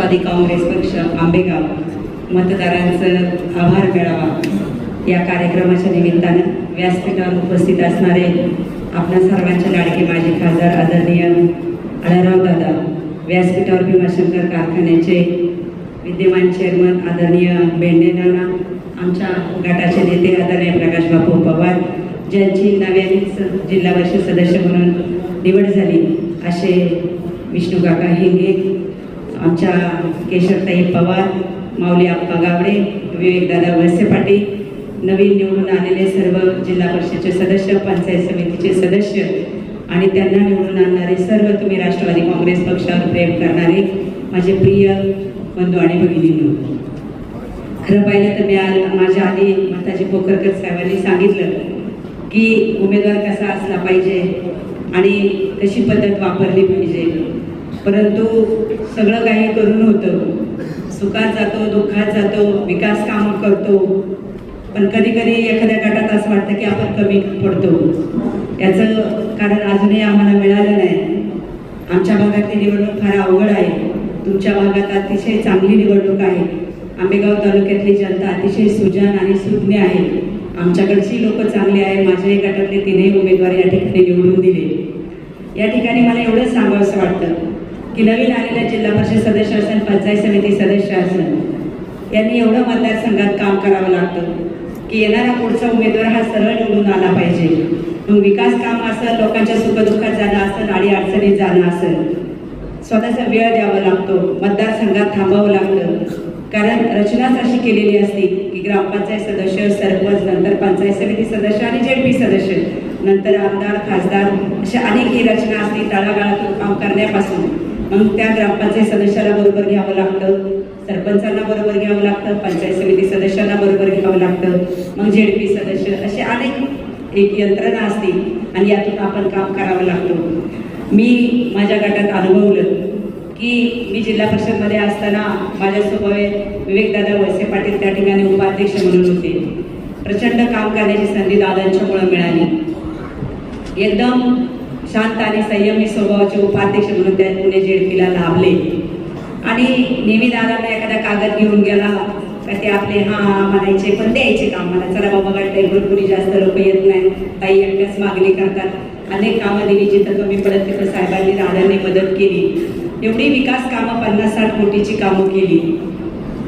राष्ट्रवादी काँग्रेस पक्ष आंबेगाव मतदारांचं आभार मेळावा या कार्यक्रमाच्या निमित्तानं व्यासपीठावर उपस्थित असणारे आपल्या सर्वांचे लाडके माजी खासदार आदरणीय आढळराव दादा, व्यासपीठावर भीमाशंकर कारखान्याचे विद्यमान चेअरमन आदरणीय बेंडे नाना, आमच्या गटाचे नेते आदरणीय प्रकाश बापू पवार, ज्यांची नव्यानेच जिल्हा परिषद सदस्य म्हणून निवड झाली असे विष्णू काका हिंगे, आमच्या केशवताई पवार, माऊली आप्पा गावडे, विवेकदादा वळसे पाटील, नवीन निवडून आलेले सर्व जिल्हा परिषदेचे सदस्य, पंचायत समितीचे सदस्य आणि त्यांना निवडून आणणारे सर्व तुम्ही राष्ट्रवादी काँग्रेस पक्षावर प्रेम करणारे माझे प्रिय बंधू आणि भगिनींनो, खरं पाहिलं तर मी माझ्या आधी माताजी पोखरकर साहेबांनी सांगितलं की उमेदवार कसा असला पाहिजे आणि कशी पद्धत वापरली पाहिजे, परंतु सगळं काही करून होतं, सुखात जातो, दुःखात जातो, विकास काम करतो, पण कधी कधी एखाद्या गटात असं वाटतं की आपण कमी पडतो. याचं कारण अजूनही आम्हाला मिळालं नाही. आमच्या भागातली निवडणूक फार अवघड आहे, तुमच्या भागात अतिशय चांगली निवडणूक आहे. आंबेगाव तालुक्यातली जनता अतिशय सुजाण आणि सुज्ञ आहे. आमच्याकडची लोक चांगली आहे. माझ्या गटातले तीनही उमेदवार या ठिकाणी निवडून दिले. या ठिकाणी मला एवढंच सांगावंसं वाटतं की नवीन आलेल्या जिल्हा परिषद सदस्य असेल, पंचायत समिती सदस्य असेल, यांनी एवढं मतदारसंघात काम करावं लागतं की येणारा पुढचा उमेदवार हा सरळ निवडून आला पाहिजे. मग विकास काम असेल, लोकांच्या सुखदुःखात जाणं असेल, अडी अडचणीत जाणं असेल, स्वतःचा वेळ द्यावा लागतो, मतदारसंघात थांबावं लागतं. कारण रचनाच अशी केलेली असती की ग्रामपंचायत सदस्य, सरपंच, नंतर पंचायत समिती सदस्य आणि जेडपी सदस्य, नंतर आमदार, खासदार, अशा अनेक ही रचना असते तळागाळातून काम करण्यापासून. मग त्या ग्रामपंचायत सदस्याला बरोबर घ्यावं लागतं, सरपंचांना बरोबर घ्यावं लागतं, पंचायत समिती सदस्यांना बरोबर घ्यावं लागतं, मग जेडपी सदस्य, असे अनेक एक यंत्रणा असते आणि यातून आपण काम करावं लागतो. मी माझ्या गटात अनुभवलं की मी जिल्हा परिषदमध्ये असताना माझ्यासोबत विवेकदादा वळसे पाटील त्या ठिकाणी उपाध्यक्ष म्हणून होते. प्रचंड काम करण्याची संधी दादांच्यामुळे मिळाली. एकदम शांत आणि संयमी स्वभावाचे उपाध्यक्ष म्हणून त्या पुणे जेडपीला लाभले आणि नेहमी दादांना एखादा कागद घेऊन गेला का ते आपले हा म्हणायचे, पण द्यायचे काम मला, चला बाबा गट कोणी जास्त लोक येत नाही, ताई एकट्याच मागणी करतात. अनेक कामं दिली, जिथं कमी पडत तिथं साहेबांनी दादांनी मदत केली. एवढी विकास कामं 50-60 कोटीची कामं केली.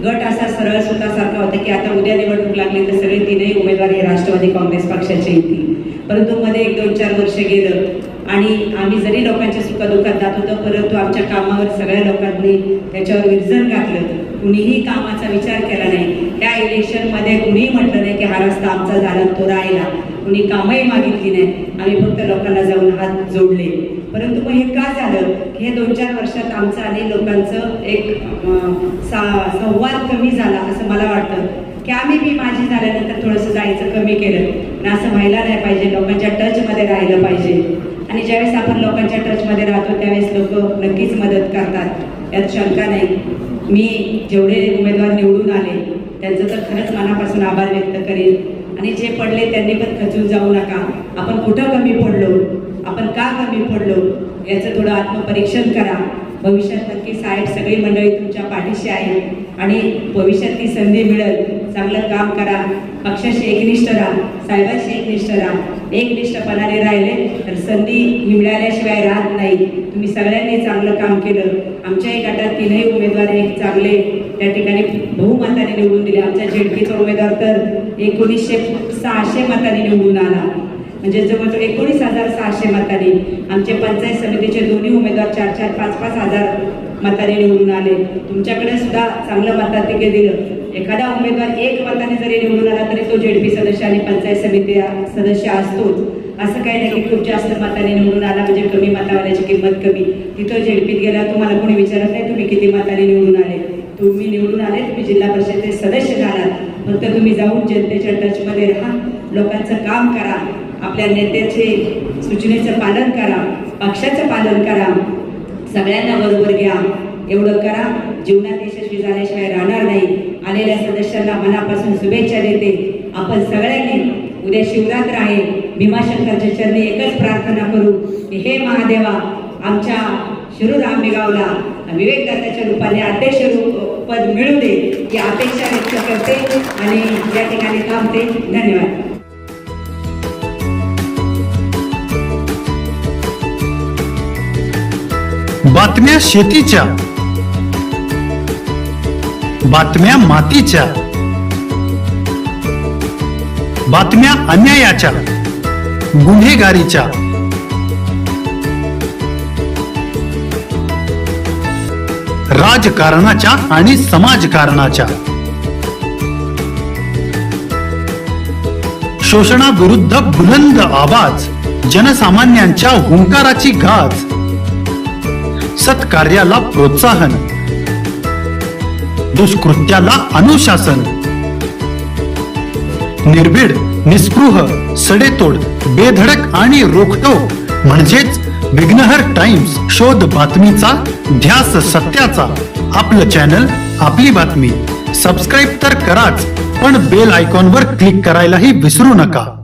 गट असा सरळ स्वतःसारखा होता की आता उद्या निवडणूक लागली तर सगळे तीनही उमेदवार हे राष्ट्रवादी काँग्रेस पक्षाचे येतील. परंतु मध्ये 1-2-4 वर्ष गेलं आणि आम्ही जरी लोकांच्या सुखदुःखात जात होतो, परंतु आमच्या कामावर सगळ्या लोकांनी त्याच्यावर विरजण घातलं. कुणीही कामाचा विचार केला नाही. त्या इलेक्शनमध्ये कुणीही म्हटलं नाही की हा रस्ता आमचा झाला तो राहिला, कुणी कामही मागितली नाही. आम्ही फक्त लोकांना जाऊन हात जोडले. परंतु मग हे का झालं की हे 2-4 वर्षात आमचं आणि लोकांचं एक संवाद कमी झाला असं मला वाटतं की आम्ही बी माझी झाल्यानंतर थोडंसं जायचं कमी केलं. पण असं व्हायला नाही पाहिजे, लोकांच्या टचमध्ये राहिलं पाहिजे. आणि ज्यावेळेस आपण लोकांच्या टचमध्ये राहतो त्यावेळेस लोक नक्कीच मदत करतात, यात शंका नाही. मी जेवढे उमेदवार निवडून आले त्यांचं तर खरंच मनापासून आभार व्यक्त करेन. आणि जे पडले त्यांनी पण खचून जाऊ नका. आपण कुठं कमी पडलो, आपण का कमी पडलो याचं थोडं आत्मपरीक्षण करा. भविष्यात नक्की साहेब सगळी मंडळी तुमच्या पाठीशी आहे आणि भविष्यात ती संधी मिळेल. चांगलं काम करा, पक्षाशी एकनिष्ठ राहा, साहेबांशी एकनिष्ठ राहा. एकनिष्ठपणाने राहिले तर संधी ही मिळाल्याशिवाय राहत नाही. तुम्ही सगळ्यांनी चांगलं काम केलं. आमच्याही गटात तीनही उमेदवार एक चांगले त्या ठिकाणी बहुमताने निवडून दिले. आमच्या जेडपीचा उमेदवार तर 19,600 मतांनी निवडून आला, म्हणजे जवळजवळ 19,600 मतांनी. आमचे पंचायत समितीचे दोन्ही उमेदवार 4-4, 5-5 हजार मताने निवडून आले. तुमच्याकडे सुद्धा चांगलं मताधिक्य दिलं. एखादा उमेदवार 1 मताने जरी निवडून आला तरी तो जेडपी सदस्य आणि पंचायत समिती सदस्य असतोच. असं काही नाही की खूप जास्त मताने निवडून आला म्हणजे कमी मतावाल्याची किंमत कमी. तिथं जेडपीत गेला तुम्हाला कोणी विचारत नाही तुम्ही किती मताने निवडून आले. तुम्ही निवडून आले, तुम्ही जिल्हा परिषदेचे सदस्य झालात, फक्त तुम्ही जाऊन जनतेच्या टचमध्ये राहा, लोकांचं काम करा, आपल्या नेत्याचे सूचनेचं पालन करा, पक्षाचं पालन करा, सगळ्यांना बरोबर घ्या. एवढं करा. जीवनात यशस्वी झाल्याशिवाय राहणार नाही. आलेल्या सदस्यांना मनापासून शुभेच्छा देते. आपण सगळ्यांनी उद्या शिवरात्र आहे, भीमाशंकरच्या चरणी एकच प्रार्थना करू की हे महादेवा, आमच्या शिरूर आंबेगावला विवेकदाताच्या रूपाने अध्यक्ष पद मिळू दे ही अपेक्षा व्यक्त करते आणि या ठिकाणी थांबते. धन्यवाद. बातम्या शेतीच्या, बातम्या मातीच्या, बातम्या अन्यायाच्या, गुन्हेगारीच्या, राजकारणाच्या आणि समाजकारणाच्या, शोषणाविरुद्ध बुलंद आवाज, जनसामान्यांच्या हुंकाराची गाज, सत्कार्याला प्रोत्साहन, दुष्कृत्याला अनुशासन, निर्भीड, निस्पृह, सडेतोड, बेधडक आणि रोखटोक म्हणजेच विघ्नहर टाइम्स. शोध बातमीचा, ध्यास सत्याचा. आपलं चॅनल, आपली बातमी. सबस्क्राईब तर कराच, पण बेल आयकॉनवर क्लिक करायलाही विसरू नका.